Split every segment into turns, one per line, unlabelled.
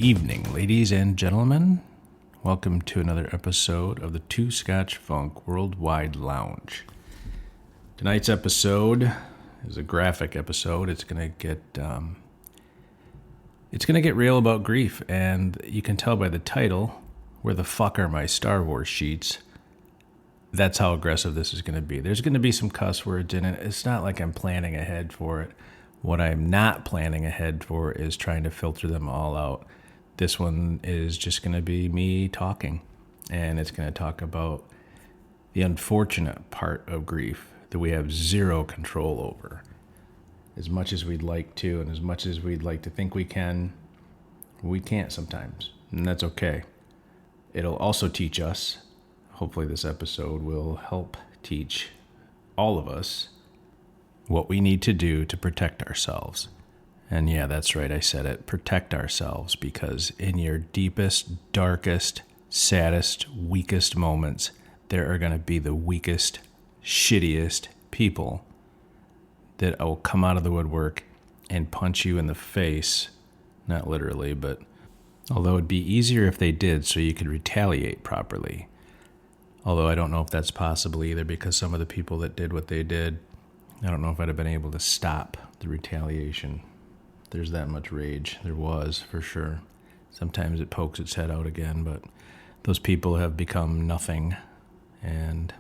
evening, ladies and gentlemen. Welcome to another episode of the Two Scotch Funk Worldwide Lounge. Tonight's episode is a graphic episode. It's gonna get real about grief, and you can tell by the title, "Where the fuck are my Star Wars sheets?" That's how aggressive this is gonna be. There's gonna be some cuss words in it. It's not like I'm planning ahead for it. What I'm not planning ahead for is trying to filter them all out. This one is just going to be me talking, and it's going to talk about the unfortunate part of grief that we have zero control over. As much as we'd like to, and as much as we'd like to think we can't sometimes, and that's okay. It'll also teach us, hopefully this episode will help teach all of us what we need to do to protect ourselves. And yeah, that's right, I said it, protect ourselves, because in your deepest, darkest, saddest, weakest moments, there are going to be the weakest, shittiest people that will come out of the woodwork and punch you in the face. Not literally, but although it'd be easier if they did so you could retaliate properly. Although I don't know if that's possible either, because some of the people that did what they did, I don't know if I'd have been able to stop the retaliation. There's that much rage. There was, for sure. Sometimes it pokes its head out again, but those people have become nothing. And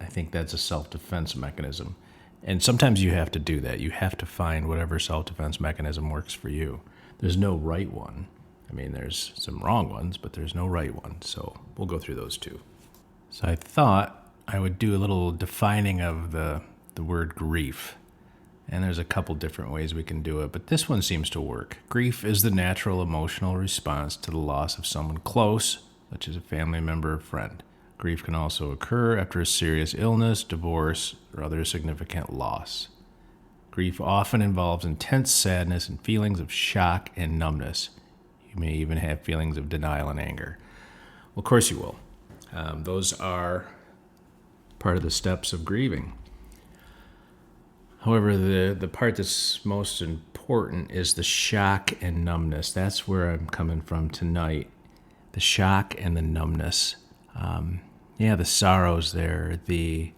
I think that's a self-defense mechanism. And sometimes you have to do that. You have to find whatever self-defense mechanism works for you. There's no right one. I mean, there's some wrong ones, but there's no right one. So we'll go through those too. So I thought I would do a little defining of the word grief. And there's a couple different ways we can do it, but this one seems to work. Grief is the natural emotional response to the loss of someone close, such as a family member or friend. Grief can also occur after a serious illness, divorce, or other significant loss. Grief often involves intense sadness and feelings of shock and numbness. You may even have feelings of denial and anger. Well, of course you will. Those are part of the steps of grieving. However, the part that's most important is the shock and numbness. That's where I'm coming from tonight. The shock and the numbness. The sorrow's there, the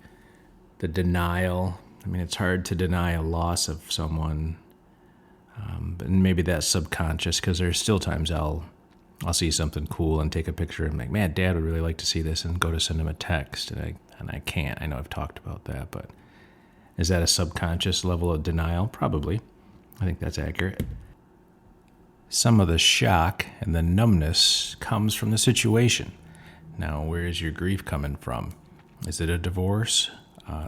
denial. I mean, it's hard to deny a loss of someone, but maybe that's subconscious, because there's still times I'll see something cool and take a picture and like, man, Dad would really like to see this, and go to send him a text, and I can't. I know I've talked about that, but is that a subconscious level of denial? Probably. I think that's accurate. Some of the shock and the numbness comes from the situation. Now, where is your grief coming from? Is it a divorce?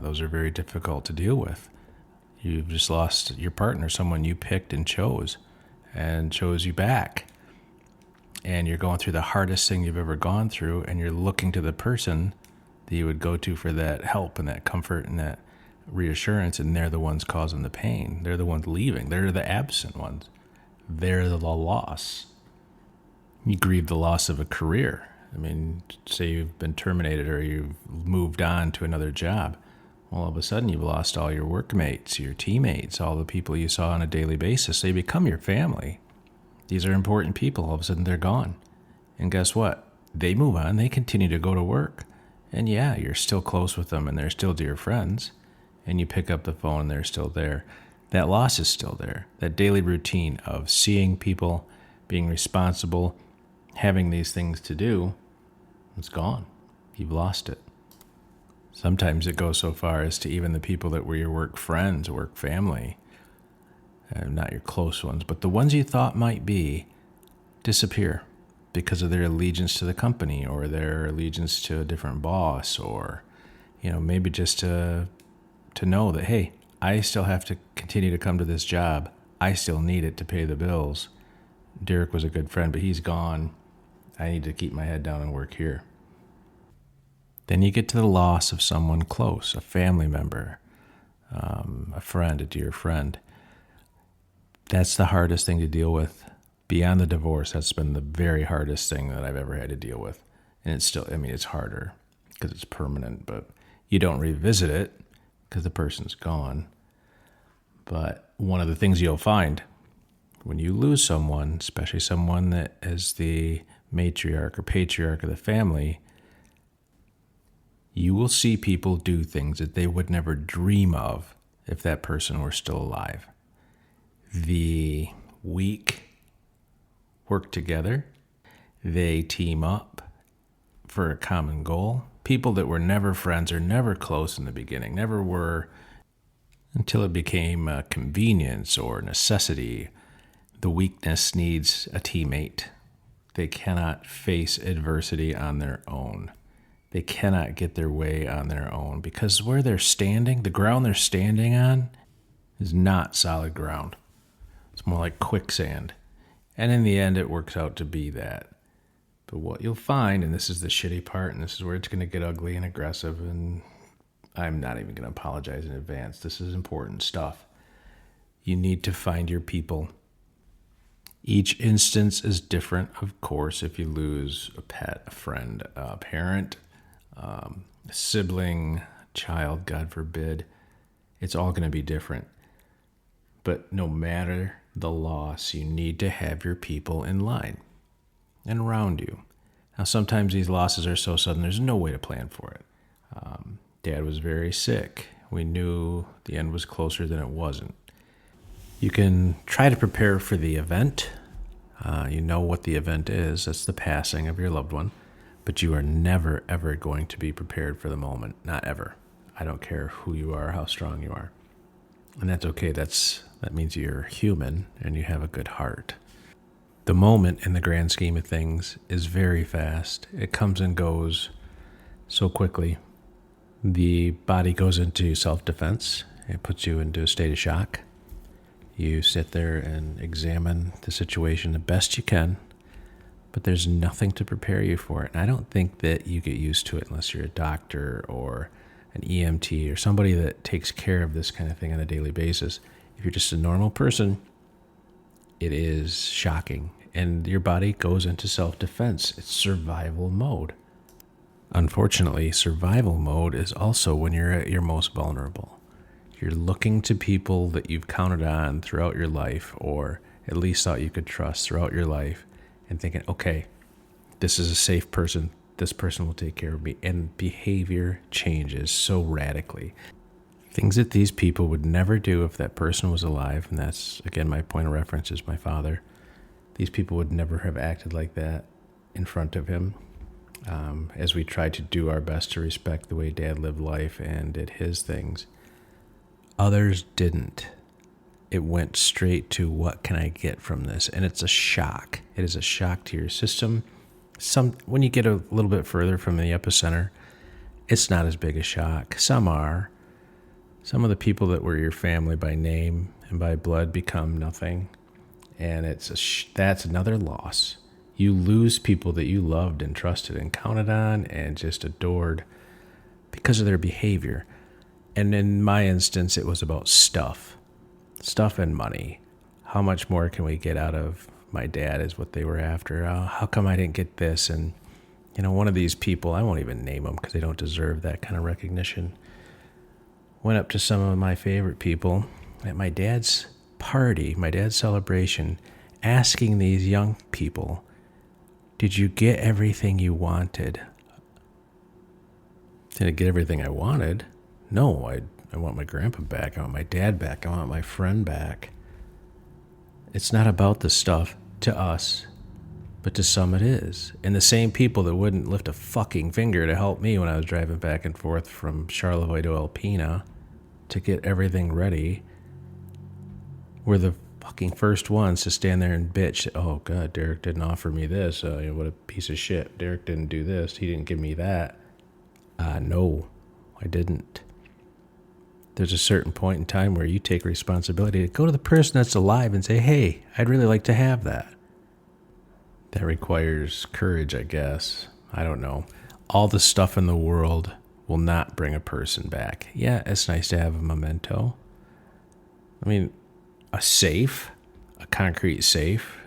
Those are very difficult to deal with. You've just lost your partner, someone you picked and chose you back. And you're going through the hardest thing you've ever gone through, and you're looking to the person that you would go to for that help and that comfort and that reassurance, and they're the ones causing the pain. They're the ones leaving. They're the absent ones. They're the loss. You grieve the loss of a career. I mean, say you've been terminated or you've moved on to another job. Well, all of a sudden you've lost all your workmates, your teammates, all the people you saw on a daily basis. They become your family. These are important people. All of a sudden they're gone. And guess what? They move on. They continue to go to work. And yeah, you're still close with them, and they're still dear friends. And you pick up the phone and they're still there. That loss is still there. That daily routine of seeing people, being responsible, having these things to do, it's gone. You've lost it. Sometimes it goes so far as to even the people that were your work friends, work family, not your close ones, but the ones you thought might be, disappear because of their allegiance to the company, or their allegiance to a different boss, or maybe just to know that, hey, I still have to continue to come to this job. I still need it to pay the bills. Derek was a good friend, but he's gone. I need to keep my head down and work here. Then you get to the loss of someone close, a family member, a friend, a dear friend. That's the hardest thing to deal with. Beyond the divorce, that's been the very hardest thing that I've ever had to deal with. And it's still, it's harder because it's permanent, but you don't revisit it because the person's gone. But one of the things you'll find when you lose someone, especially someone that is the matriarch or patriarch of the family, you will see people do things that they would never dream of if that person were still alive. The weak work together. They team up for a common goal. People that were never friends or never close in the beginning, never were until it became a convenience or necessity. The weakness needs a teammate. They cannot face adversity on their own. They cannot get their way on their own because where they're standing, the ground they're standing on, is not solid ground. It's more like quicksand. And in the end, it works out to be that. But what you'll find, and this is the shitty part, and this is where it's going to get ugly and aggressive, and I'm not even going to apologize in advance. This is important stuff. You need to find your people. Each instance is different, of course, if you lose a pet, a friend, a parent, a sibling, child, God forbid. It's all going to be different. But no matter the loss, you need to have your people in line and around you. Now, sometimes these losses are so sudden, there's no way to plan for it. Dad was very sick. We knew the end was closer than it wasn't. You can try to prepare for the event. You know what the event is. That's the passing of your loved one. But you are never, ever going to be prepared for the moment. Not ever. I don't care who you are, how strong you are. And that's okay. That means you're human and you have a good heart. The moment in the grand scheme of things is very fast. It comes and goes so quickly. The body goes into self-defense. It puts you into a state of shock. You sit there and examine the situation the best you can, but there's nothing to prepare you for it. And I don't think that you get used to it unless you're a doctor or an EMT or somebody that takes care of this kind of thing on a daily basis. If you're just a normal person, it is shocking. And your body goes into self-defense. It's survival mode. Unfortunately, survival mode is also when you're at your most vulnerable. You're looking to people that you've counted on throughout your life, or at least thought you could trust throughout your life, and thinking, okay, this is a safe person. This person will take care of me. And behavior changes so radically. Things that these people would never do if that person was alive, and that's, again, my point of reference is my father. These people would never have acted like that in front of him. As we tried to do our best to respect the way Dad lived life and did his things, others didn't. It went straight to, what can I get from this? And it's a shock. It is a shock to your system. When you get a little bit further from the epicenter, it's not as big a shock. Some are. Some of the people that were your family by name and by blood become nothing. And that's another loss. You lose people that you loved and trusted and counted on and just adored because of their behavior. And in my instance, it was about stuff and money. How much more can we get out of my dad is what they were after. How come I didn't get this? And, one of these people, I won't even name them because they don't deserve that kind of recognition, went up to some of my favorite people at my dad's party, my dad's celebration, asking these young people, did you get everything you wanted? Did I get everything I wanted? No, I want my grandpa back. I want my dad back. I want my friend back. It's not about the stuff to us, but to some it is. And the same people that wouldn't lift a fucking finger to help me when I was driving back and forth from Charlevoix to Alpena to get everything ready were the fucking first ones to stand there and bitch, oh God, Derek didn't offer me this. What a piece of shit. Derek didn't do this. He didn't give me that. No, I didn't. There's a certain point in time where you take responsibility to go to the person that's alive and say, hey, I'd really like to have that. That requires courage, I guess. I don't know. All the stuff in the world will not bring a person back. Yeah, it's nice to have a memento. I mean, a safe, a concrete safe,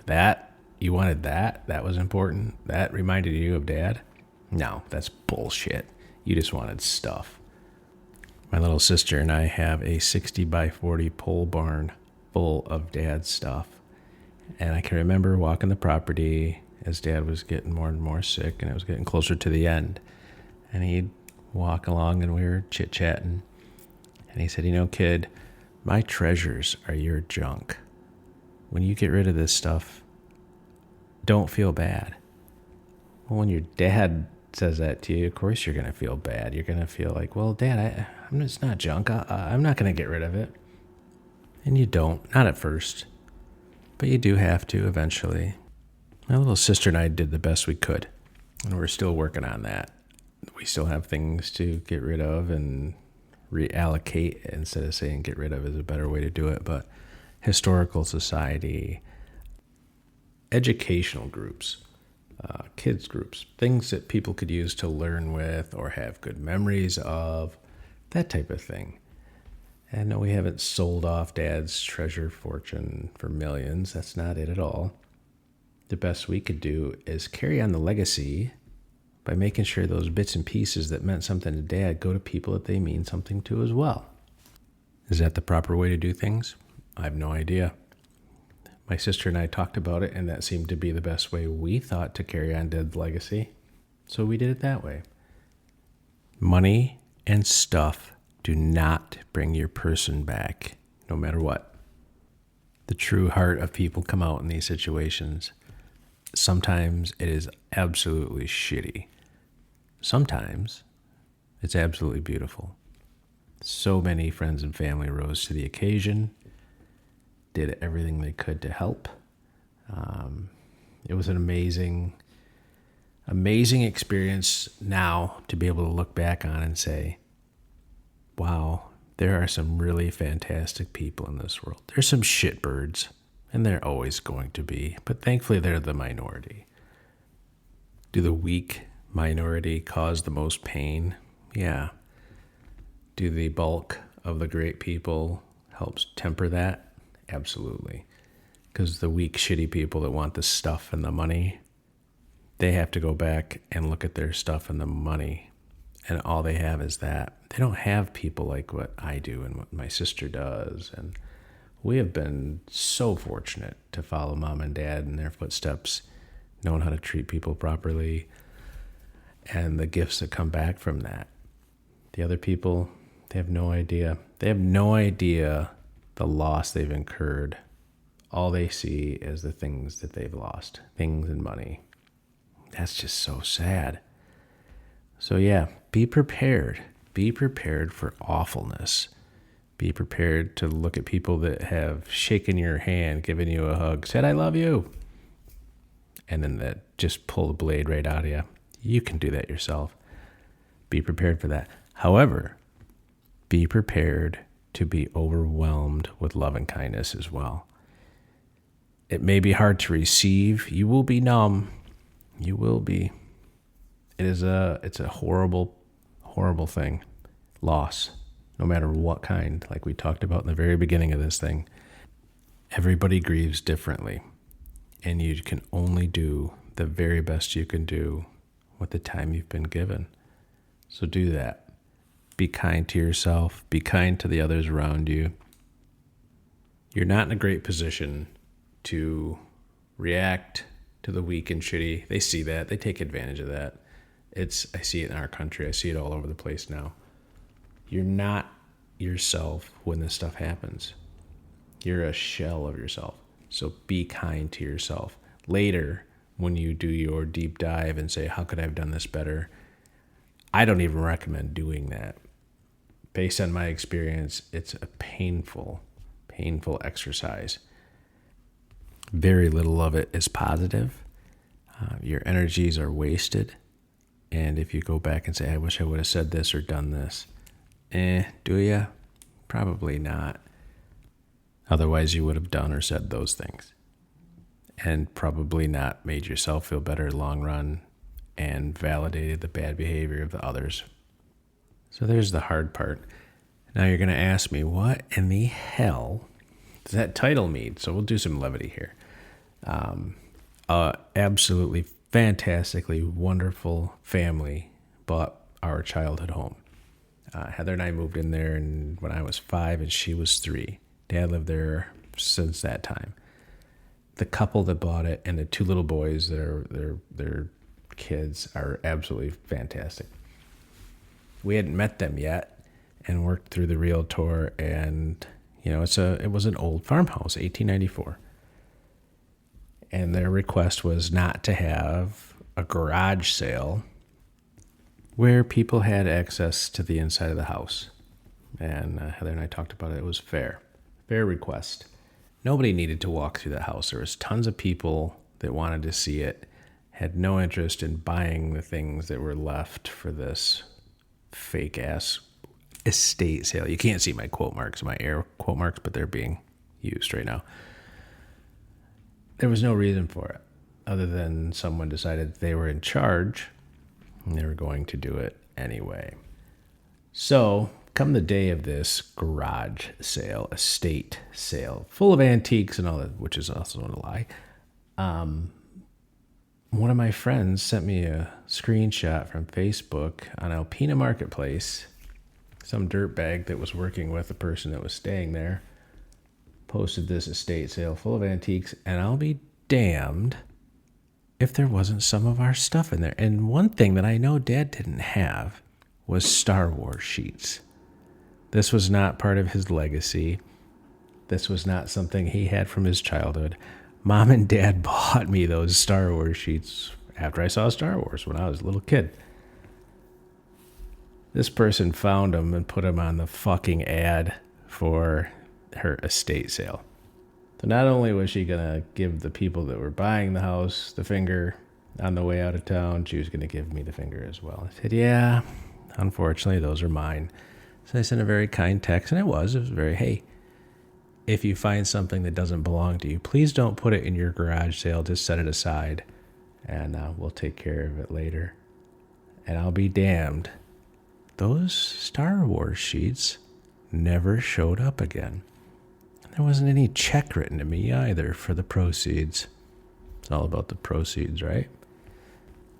you wanted that was important. That reminded you of Dad. No, that's bullshit. You just wanted stuff. My little sister and I have a 60 by 40 pole barn full of Dad's stuff. And I can remember walking the property as Dad was getting more and more sick, and it was getting closer to the end. And he'd walk along, and we were chit-chatting. And he said, kid, my treasures are your junk. When you get rid of this stuff, don't feel bad. Well, when your dad says that to you, of course you're going to feel bad. You're going to feel like, well, Dad, it's not junk. I'm not going to get rid of it. And you don't, not at first. But you do have to eventually. My little sister and I did the best we could, and we're still working on that. We still have things to get rid of and reallocate, instead of saying get rid of is a better way to do it. But historical society, educational groups, kids groups, things that people could use to learn with or have good memories of, that type of thing. And no, we haven't sold off Dad's treasure fortune for millions. That's not it at all. The best we could do is carry on the legacy by making sure those bits and pieces that meant something to Dad go to people that they mean something to as well. Is that the proper way to do things? I have no idea. My sister and I talked about it, and that seemed to be the best way we thought to carry on Dad's legacy. So we did it that way. Money and stuff do not bring your person back, no matter what. The true heart of people come out in these situations. Sometimes it is absolutely shitty. Sometimes it's absolutely beautiful. So many friends and family rose to the occasion, did everything they could to help. It was an amazing experience now to be able to look back on and say, wow, there are some really fantastic people in this world. There's some shitbirds, and they're always going to be, but thankfully they're the minority. Do the weak minority cause the most pain? Yeah. Do the bulk of the great people helps temper that? Absolutely. Because the weak, shitty people that want the stuff and the money, they have to go back and look at their stuff and the money, and all they have is that. They don't have people like what I do and what my sister does. And we have been so fortunate to follow Mom and Dad in their footsteps, knowing how to treat people properly, and the gifts that come back from that. The other people, they have no idea. They have no idea the loss they've incurred. All they see is the things that they've lost, things and money. That's just so sad. So yeah, be prepared. Be prepared for awfulness. Be prepared to look at people that have shaken your hand, given you a hug, said, I love you. And then that just pull the blade right out of you. You can do that yourself. Be prepared for that. However, be prepared to be overwhelmed with love and kindness as well. It may be hard to receive. You will be numb. You will be. It's a horrible, horrible thing. Loss, no matter what kind, like we talked about in the very beginning of this thing. Everybody grieves differently, and you can only do the very best you can do with the time you've been given. So do that. Be kind to yourself. Be kind to the others around you. You're not in a great position to react to the weak and shitty. They see that. They take advantage of that. I see it in our country. I see it all over the place now. You're not yourself when this stuff happens. You're a shell of yourself. So be kind to yourself. Later, when you do your deep dive and say, how could I have done this better? I don't even recommend doing that. Based on my experience, it's a painful, painful exercise. Very little of it is positive. Your energies are wasted. And if you go back and say, I wish I would have said this or done this, do you? Probably not. Otherwise, you would have done or said those things. And probably not made yourself feel better long run and validated the bad behavior of the others. So there's the hard part. Now you're going to ask me, what in the hell does that title mean? So we'll do some levity here. Absolutely fantastically wonderful family bought our childhood home. Heather and I moved in there when I was 5 and she was 3. Dad lived there since that time. the couple that bought it and the two little boys, their kids are absolutely fantastic. We hadn't met them yet and worked through the realtor, and it was an old farmhouse, 1894. And their request was not to have a garage sale where people had access to the inside of the house. And Heather and I talked about it. It was fair request. Nobody needed to walk through the house. There was tons of people that wanted to see it, had no interest in buying the things that were left for this fake ass estate sale. You can't see my quote marks, my air quote marks, but they're being used right now. There was no reason for it other than someone decided they were in charge and they were going to do it anyway. So come the day of this garage sale, estate sale, full of antiques and all that, which is also a lie, one of my friends sent me a screenshot from Facebook on Alpena Marketplace. Some dirtbag that was working with the person that was staying there posted this estate sale full of antiques, and I'll be damned if there wasn't some of our stuff in there. And one thing that I know Dad didn't have was Star Wars sheets. This was not part of his legacy. This was not something he had from his childhood. Mom and Dad bought me those Star Wars sheets after I saw Star Wars when I was a little kid. This person found them and put them on the fucking ad for her estate sale. So not only was she going to give the people that were buying the house the finger on the way out of town, she was going to give me the finger as well. I said, yeah, unfortunately, those are mine. So I sent a very kind text, and it was very, hey, if you find something that doesn't belong to you, please don't put it in your garage sale. Just set it aside, and we'll take care of it later. And I'll be damned, those Star Wars sheets never showed up again. There wasn't any check written to me either for the proceeds. It's all about the proceeds, right?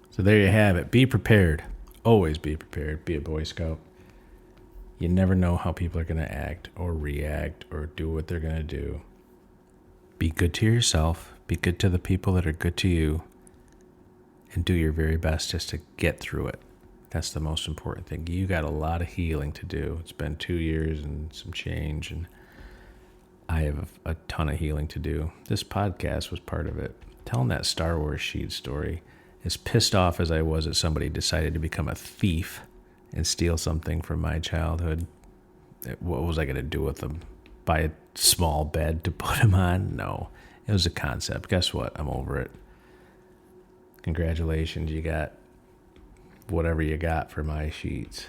So there you have it. Be prepared. Always be prepared. Be a Boy Scout. You never know how people are going to act or react or do what they're going to do. Be good to yourself. Be good to the people that are good to you. And do your very best just to get through it. That's the most important thing. You got a lot of healing to do. It's been 2 years and some change, and I have a ton of healing to do. This podcast was part of it. Telling that Star Wars sheet story, as pissed off as I was that somebody decided to become a thief and steal something from my childhood, what was I going to do with them? Buy a small bed to put them on? No. It was a concept. Guess what? I'm over it. Congratulations. You got whatever you got for my sheets.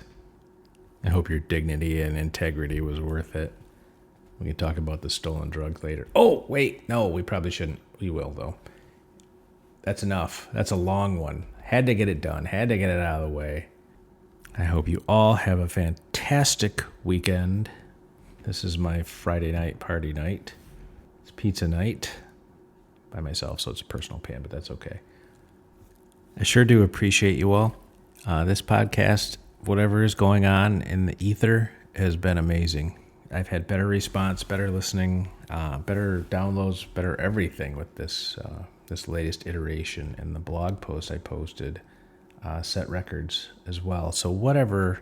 I hope your dignity and integrity was worth it. We can talk about the stolen drugs later. Oh, wait. No, we probably shouldn't. We will, though. That's enough. That's a long one. Had to get it done. Had to get it out of the way. I hope you all have a fantastic weekend. This is my Friday night party night. It's pizza night by myself, so it's a personal pan, but that's okay. I sure do appreciate you all. This podcast, whatever is going on in the ether, has been amazing. I've had better response, better listening, better downloads, better everything with this latest iteration. And the blog post I posted set records as well. So whatever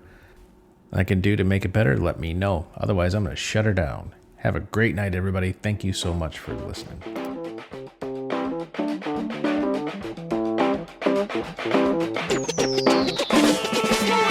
I can do to make it better, let me know. Otherwise, I'm going to shut her down. Have a great night, everybody. Thank you so much for listening.
Yeah.